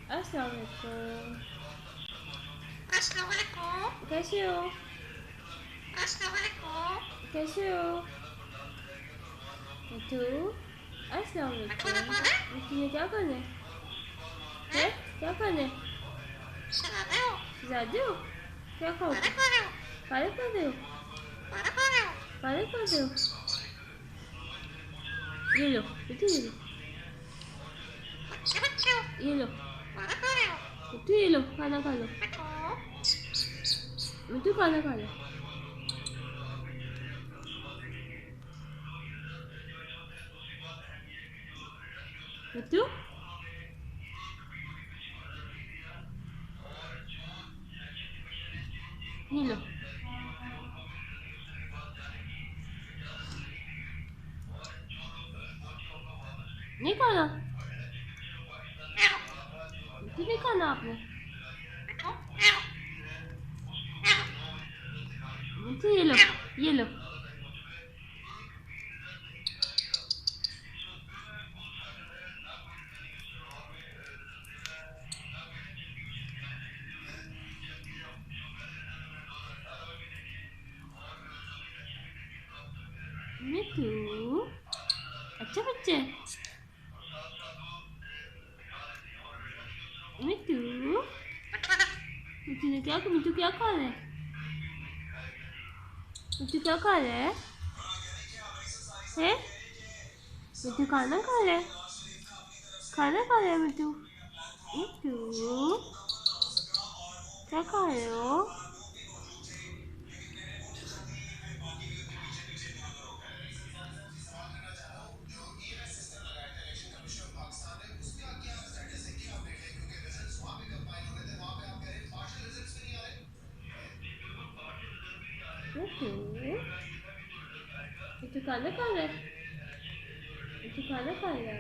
अस्सलाम वालेकुम। अस्सलाम वालेकुम। कैसे हो? अस्सलाम वालेकुम। कैसे हो मिठू? अस्सलाम मिठू वालेकुम। ने कौन है? मिठू ने क्या करना है? हैं? हैं? क्या करना है? सुनाते हो? ज़्यादा हो? क्या खाना खाओगे? खा रहे हो? पार्क कर रहे हो? खाना खा रहे हो? पार्क कर रहे हो? ये लो मिठू, ये लो, बच्चे बच्चे हो? ये लो खाना खा रहे हो? मिठू, ये लो, खाना खा लो। मिठू मिठू खाना खा लो। मिठू, ये लो। नहीं खाना? म्याऊं। मिठू नहीं खाना आपने? मिठू म्याऊं म्याऊं मिठू ये लो, म्याऊं। ये लो। मिठू अच्छा बच्चे। मिठू, मिठू ना मिठू क्या खा रहा है? मिठू क्या खा रहा है? हैं? मिठू खाना खा रहा है? खाना खा रहा है मिठू? मिठू क्या खा रहे हो? मिठू, मिठू खाना खा रहा है? मिठू खाना खा रहा है?